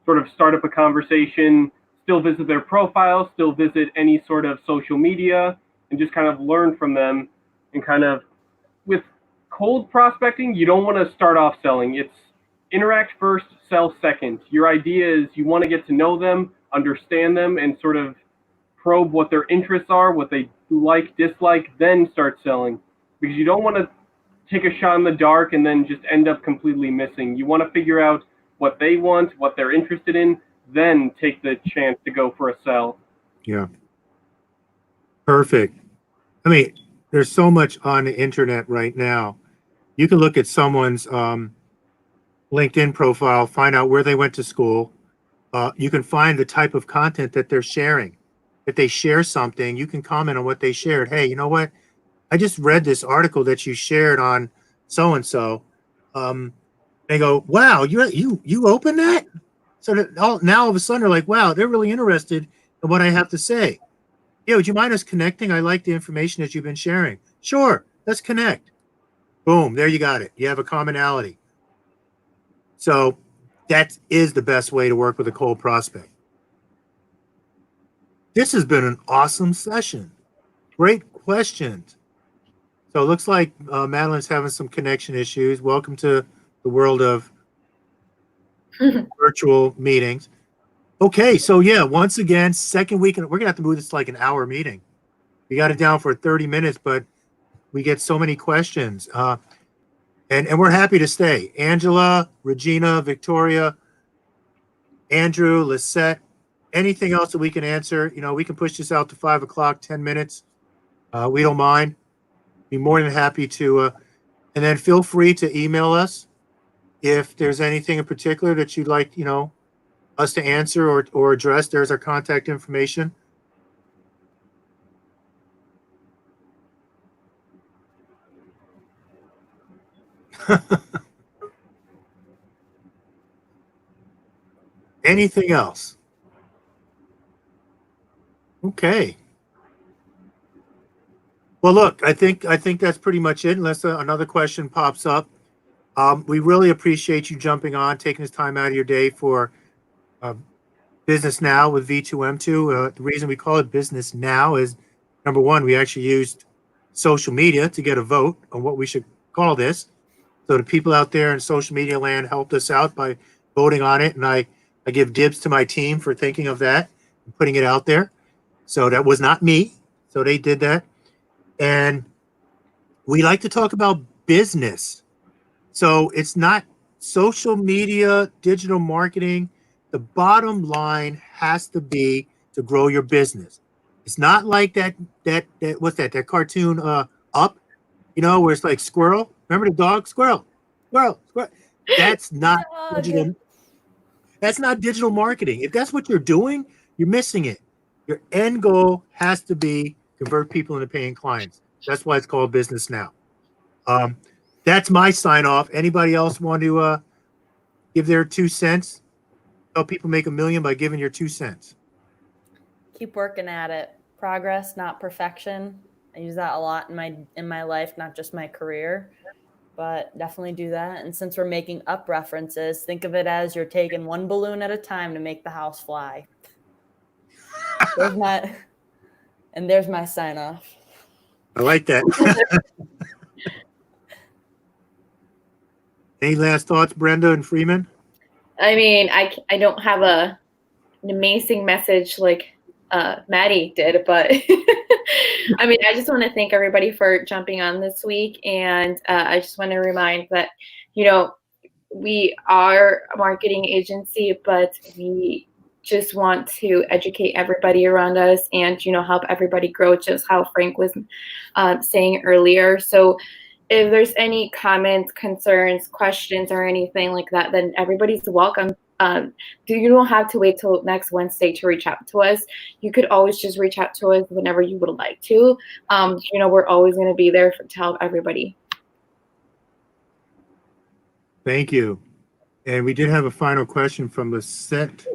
sort of start up a conversation, still visit their profile, still visit any sort of social media, and just kind of learn from them. And kind of with cold prospecting, you don't want to start off selling. It's interact first, sell second. Your idea is you want to get to know them, understand them, and sort of probe what their interests are, what they like, dislike, then start selling. Because you don't want to take a shot in the dark and then just end up completely missing. You want to figure out what they want, what they're interested in, then take the chance to go for a sell. Yeah. Perfect. I mean, there's so much on the internet right now. You can look at someone's LinkedIn profile, find out where they went to school. You can find the type of content that they're sharing. If they share something, you can comment on what they shared. Hey, you know what? I just read this article that you shared on so-and-so. They go, wow, you open that? So that now all of a sudden they're like, wow, they're really interested in what I have to say. Yeah, would you mind us connecting? I like the information that you've been sharing. Sure, Let's connect. Boom, there you got it. You have a commonality. So that is the best way to work with a cold prospect. This has been an awesome session. Great questions. So it looks like Madeline's having some connection issues. Welcome to the world of virtual meetings. Okay, so yeah, once again, second week, and we're gonna have to move this to like an hour meeting. We got it down for 30 minutes, but we get so many questions. And we're happy to stay. Angela, Regina, Victoria, Andrew, Lisette, anything else that we can answer, we can push this out to 5 o'clock, 10 minutes. We don't mind. Be more than happy to. And then feel free to email us if there's anything in particular that you'd like, us to answer or address. There's our contact information. Anything else? Okay. Well, look, I think that's pretty much it. Unless another question pops up, we really appreciate you jumping on, taking this time out of your day for Business Now with V2M2. The reason we call it Business Now is, number one, we actually used social media to get a vote on what we should call this. So the people out there in social media land helped us out by voting on it, and I give dibs to my team for thinking of that and putting it out there. So that was not me. So they did that. And we like to talk about business. So it's not social media, digital marketing. The bottom line has to be to grow your business. It's not like that what's that cartoon Up, where it's like squirrel. Remember the dog? Squirrel. That's not digital. That's not digital marketing. If that's what you're doing, you're missing it. Your end goal has to be convert people into paying clients. That's why it's called Business Now. That's my sign off. Anybody else want to give their 2 cents? Help people make $1 million by giving your 2 cents. Keep working at it. Progress, not perfection. I use that a lot in my life, not just my career, but definitely do that. And since we're making up references, think of it as you're taking one balloon at a time to make the house fly. There's my sign off. I like that. Any last thoughts, Brenda and Freeman? I mean, I don't have an amazing message like Maddie did, but I mean, I just want to thank everybody for jumping on this week. And I just want to remind that, we are a marketing agency, but we just want to educate everybody around us and, help everybody grow, just how Frank was saying earlier. So if there's any comments, concerns, questions, or anything like that, then everybody's welcome. You don't have to wait till next Wednesday to reach out to us. You could always just reach out to us whenever you would like to. We're always going to be there to help everybody. Thank you. And we did have a final question from Lisette.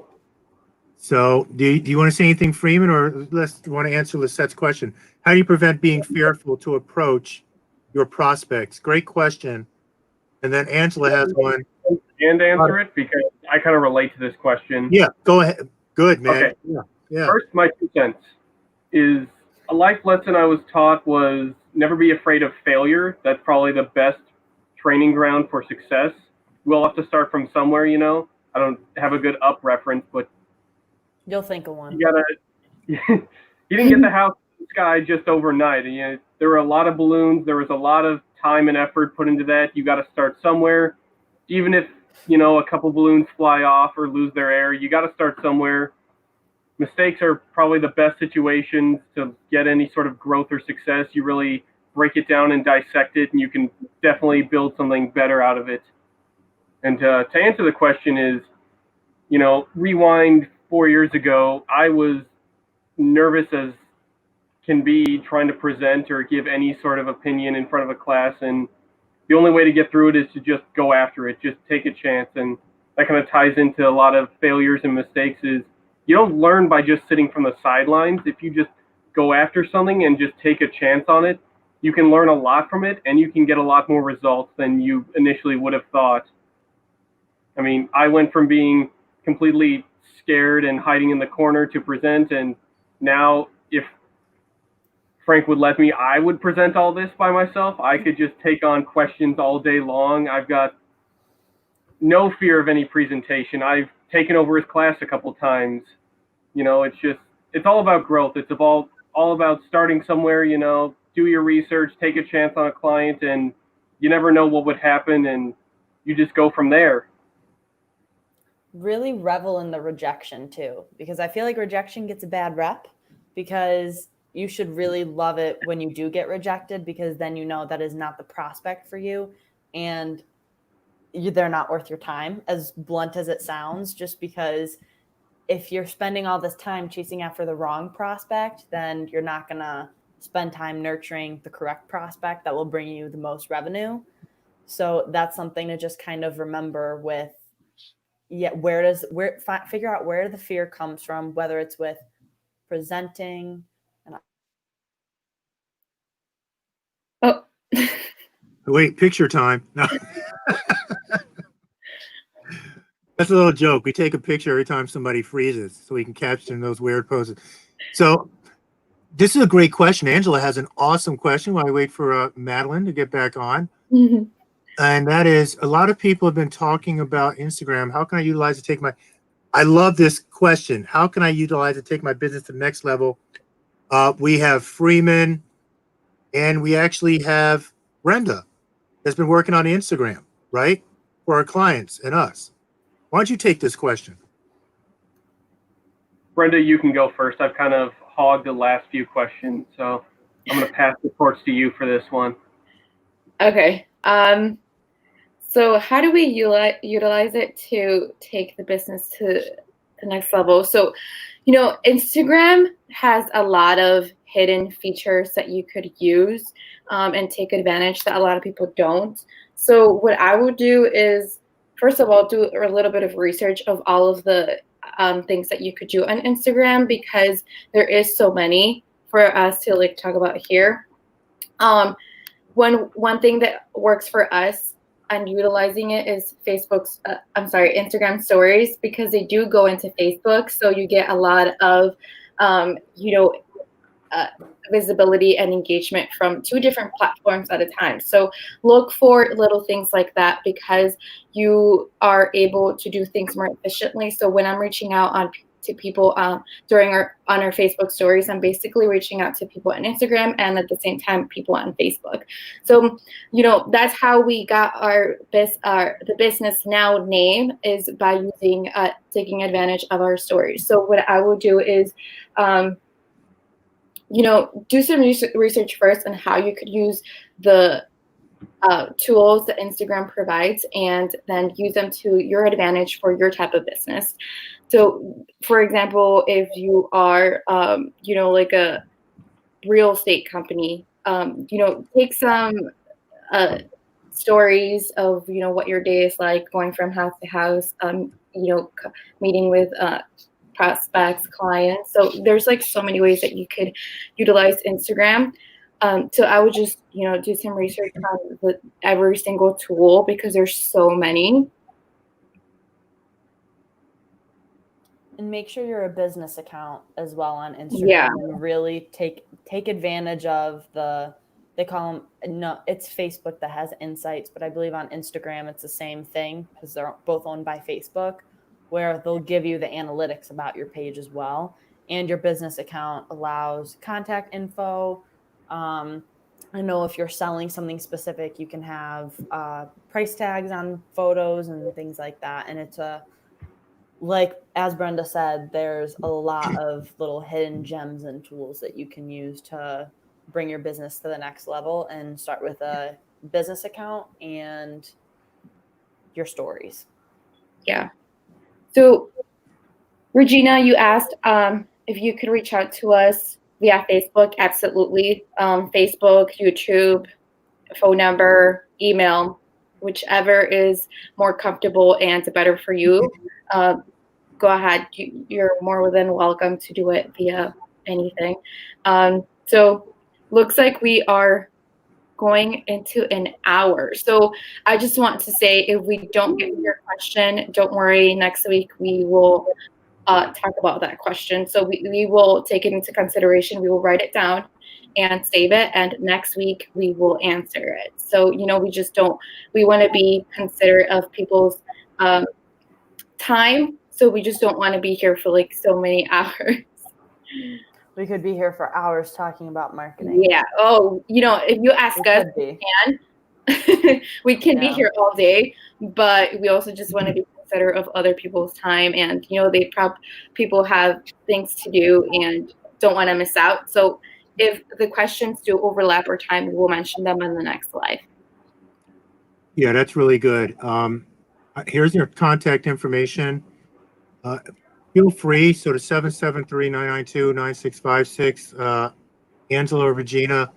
So do you want to say anything, Freeman, or do you want to answer Lisette's question? How do you prevent being fearful to approach your prospects? Great question. And then Angela has one. And answer it because I kind of relate to this question. Yeah, go ahead. Good, man. Okay. Yeah. First, my 2 cents is a life lesson I was taught was never be afraid of failure. That's probably the best training ground for success. We'll have to start from somewhere, I don't have a good Up reference, but you'll think of one. You didn't get the house in the sky just overnight. There were a lot of balloons. There was a lot of time and effort put into that. You got to start somewhere. Even if, a couple balloons fly off or lose their air, you got to start somewhere. Mistakes are probably the best situations to get any sort of growth or success. You really break it down and dissect it, and you can definitely build something better out of it. And to answer the question is, rewind 4 years ago, I was nervous as can be trying to present or give any sort of opinion in front of a class. And the only way to get through it is to just go after it, just take a chance. And that kind of ties into a lot of failures and mistakes is you don't learn by just sitting from the sidelines. If you just go after something and just take a chance on it, you can learn a lot from it, and you can get a lot more results than you initially would have thought. I mean, I went from being completely scared and hiding in the corner to present, and now if Frank would let me, I would present all this by myself. I could just take on questions all day long. I've got no fear of any presentation. I've taken over his class a couple times. You know, it's all about growth. It's all about starting somewhere, you know, do your research, take a chance on a client, and you never know what would happen, and you just go from there. Really revel in the rejection too, because I feel like rejection gets a bad rep, because you should really love it when you do get rejected, because then you know that is not the prospect for you, and they're not worth your time, as blunt as it sounds, just because if you're spending all this time chasing after the wrong prospect, then you're not going to spend time nurturing the correct prospect that will bring you the most revenue. So that's something to just kind of remember with, figure out where the fear comes from, whether it's with presenting. Oh. Wait, picture time. No. That's a little joke. We take a picture every time somebody freezes so we can capture those weird poses. So this is a great question. Angela has an awesome question while I wait for Madeline to get back on. Mm-hmm. And that is, a lot of people have been talking about Instagram. How can I utilize it to take my, I love this question. How can I utilize it to take my business to the next level? We have Freeman, and we actually have Brenda that's been working on Instagram, right? For our clients and us. Why don't you take this question? Brenda, you can go first. I've kind of hogged the last few questions, so I'm going to pass the torch to you for this one. Okay. So how do we utilize it to take the business to the next level? So, you know, Instagram has a lot of hidden features that you could use and take advantage that a lot of people don't. So what I would do is, first of all, do a little bit of research of all of the things that you could do on Instagram, because there is so many for us to like talk about here. One thing that works for us and utilizing it is Instagram stories, because they do go into Facebook. So you get a lot of, visibility and engagement from 2 different platforms at a time. So look for little things like that, because you are able to do things more efficiently. So when I'm reaching out to people on our Facebook stories, I'm basically reaching out to people on Instagram and at the same time people on Facebook. So, you know, that's how we got the BusinessNow name, is by using taking advantage of our stories. So what I will do is do some research first on how you could use the tools that Instagram provides, and then use them to your advantage for your type of business. So, for example, if you are, like a real estate company, take some stories of, what your day is like, going from house to house, meeting with prospects, clients. So there's like so many ways that you could utilize Instagram. So I would just, do some research on every single tool, because there's so many. And make sure you're a business account as well on Instagram. Yeah. And really take advantage of they call them, no, it's Facebook that has insights, but I believe on Instagram it's the same thing, because they're both owned by Facebook, where they'll give you the analytics about your page as well. And your business account allows contact info. I know if you're selling something specific, you can have price tags on photos and things like that. And it's like, as Brenda said, there's a lot of little hidden gems and tools that you can use to bring your business to the next level, and start with a business account and your stories. Yeah. So, Regina, you asked if you could reach out to us via Facebook. Absolutely. Facebook, YouTube, phone number, email, whichever is more comfortable and better for you. Go ahead. You're more than welcome to do it via anything. So looks like we are going into an hour. So I just want to say, if we don't get to your question, don't worry. Next week we will talk about that question. So we will take it into consideration. We will write it down and save it. And next week we will answer it. So, we want to be considerate of people's time. So we just don't want to be here for like so many hours. We could be here for hours talking about marketing. Yeah. Oh, if you ask us, we can. We can be here all day, but we also just want to be considerate of other people's time. And, people have things to do and don't want to miss out. So if the questions do overlap or time, we will mention them in the next live. Yeah, that's really good. Here's your contact information. Feel free. So to 773-992-9656, Angela or Regina,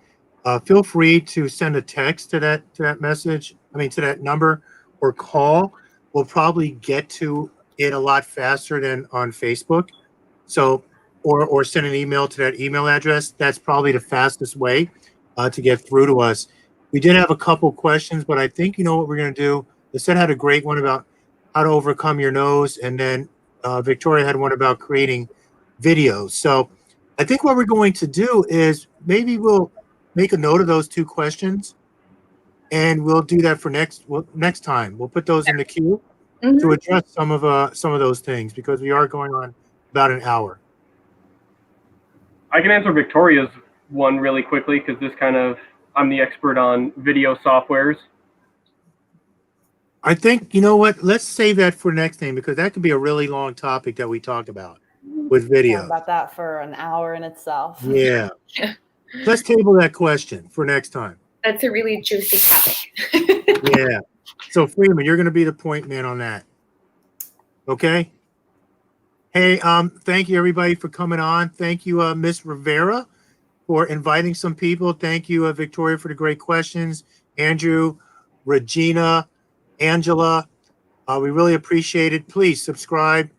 feel free to send a text to that message. To that number, or call. We'll probably get to it a lot faster than on Facebook. So, or send an email to that email address. That's probably the fastest way to get through to us. We did have a couple questions, but I think what we're going to do. Lisette had a great one about how to overcome your nose, and then Victoria had one about creating videos. So I think what we're going to do is maybe we'll make a note of those two questions, and we'll do that for next time. We'll put those in the queue to address some of those things, because we are going on about an hour. I can answer Victoria's one really quickly, because I'm the expert on video softwares. I think, you know what, let's save that for next time, because that could be a really long topic that we talk about with video. About that for an hour in itself. Yeah. Let's table that question for next time. That's a really juicy topic. Yeah. So Freeman, you're going to be the point man on that. Okay. Hey, thank you everybody for coming on. Thank you, Miss Rivera, for inviting some people. Thank you, Victoria, for the great questions. Andrew, Regina, Angela, we really appreciate it. Please subscribe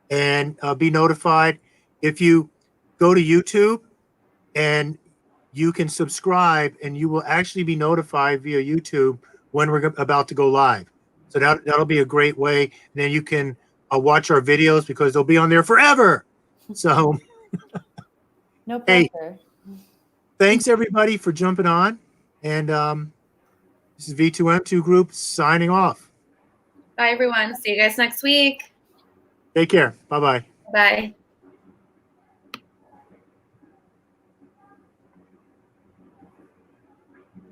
and be notified. If you go to YouTube, and you can subscribe, and you will actually be notified via YouTube when we're about to go live. So that'll be a great way. And then you can watch our videos, because they'll be on there forever. So no pressure. Hey, thanks everybody for jumping on. And this is V2M2 Group signing off. Bye, everyone. See you guys next week. Take care. Bye-bye. Bye.